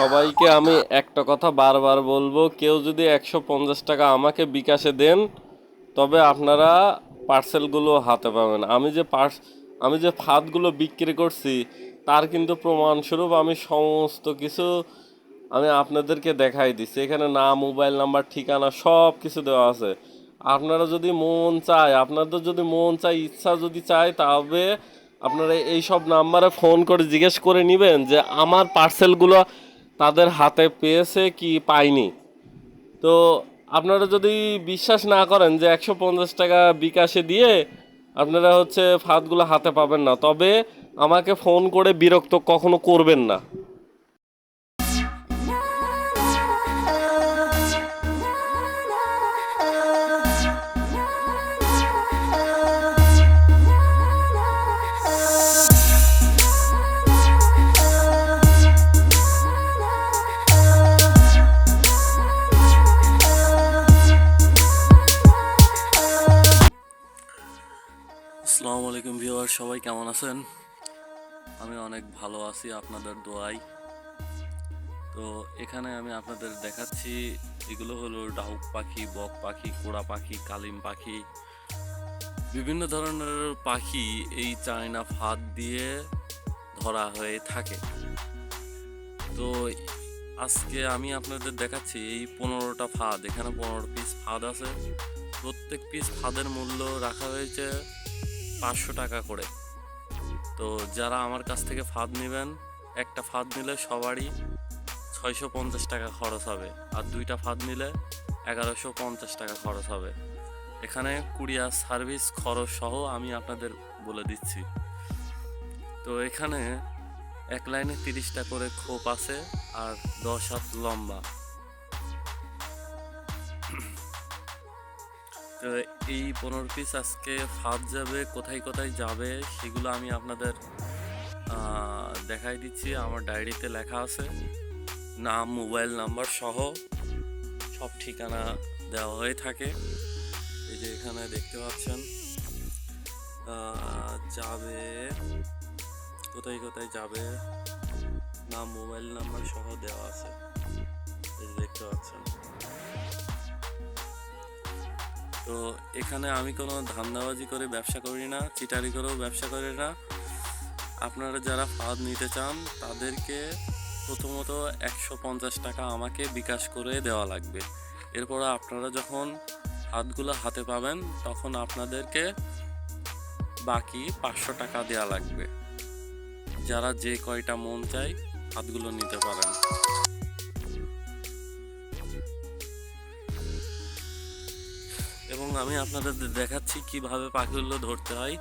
সবাইকে আমি একটা কথা বারবার বলবো, কেউ যদি 150 টাকা আমাকে বিকাশে দেন তবে আপনারা পার্সেলগুলো হাতে পাবেন। আমি যে ফাঁদগুলো বিক্রি করছি তার কিন্তু প্রমাণস্বরূপ আমি সমস্ত কিছু আমি আপনাদেরকে দেখাই দিচ্ছি। এখানে নাম, মোবাইল নাম্বার, ঠিকানা সব কিছু দেওয়া আছে। আপনারা যদি মন চায়, আপনাদের যদি মন চায়, ইচ্ছা যদি চায়, তবে আপনারা এই সব নাম্বারে ফোন করে জিজ্ঞেস করে নেবেন যে আমার পার্সেলগুলো তাদের হাতে পেয়েছে কি পায়নি। তো আপনারা যদি বিশ্বাস না করেন যে 150 টাকা বিকাশে দিয়ে আপনারা ফাঁদগুলো হাতে পাবেন না, তবে আমাকে ফোন করে বিরক্ত কখনো করবেন না। আসসালামু আলাইকুম ভিউয়ার, সবাই কেমন আছেন? আমি অনেক ভালো আছি আপনাদের দোয়ায়। তো এখানে আমি আপনাদের দেখাচ্ছি, এগুলো হলো ডাহুক পাখি, বক পাখি, কোড়া পাখি, কালিম পাখি, বিভিন্ন ধরনের পাখি এই চায়না ফাঁদ দিয়ে ধরা হয়ে থাকে। তো আজকে আমি আপনাদের দেখাচ্ছি এই 15টা ফাঁদ। এখানে 15 পিস ফাঁদ আছে। প্রত্যেক পিস ফাঁদের মূল্য রাখা হয়েছে 500 টাকা করে। তো যারা আমার কাছ থেকে ফাঁদ নেবেন, একটা ফাঁদ নিলে সবারই 650 টাকা খরচ হবে, আর দুইটা ফাঁদ নিলে 1150 টাকা খরচ হবে। এখানে কুরিয়ার সার্ভিস খরচ সহ আমি আপনাদের বলে দিচ্ছি। তো এখানে এক লাইনে 30টা করে খোপ আছে আর 10 হাত লম্বা। তো এই 15 পিস আজকে ফাঁদ যাবে, কোথায় কোথায় যাবে সেগুলো আমি আপনাদের দেখাই দিচ্ছি। আমার ডায়েরিতে লেখা আছে, নাম, মোবাইল নাম্বার সহ সব ঠিকানা দেওয়া হয়ে থাকে। এই যে এখানে দেখতে পাচ্ছেন যাবে, কোথায় কোথায় যাবে, নাম, মোবাইল নাম্বার সহ দেওয়া আছে। এই যে দেখতে পাচ্ছেন। তো এখানে আমি কোনো ধান্দাবাজি করে ব্যবসা করি না, চিটারি করেও ব্যবসা করি না। আপনারা যারা ফাঁদ নিতে চান তাদেরকে প্রথমত 150 টাকা আমাকে বিকাশ করে দেওয়া লাগবে। এরপর আপনারা যখন ফাঁদগুলো হাতে পাবেন তখন আপনাদেরকে বাকি 500 টাকা দেওয়া লাগবে। যারা যে কয়টা মন চায় ফাঁদগুলো নিতে পারেন। এবং আমি আপনাদের দেখাচ্ছি কিভাবে পাখিগুলো ধরতে হয়।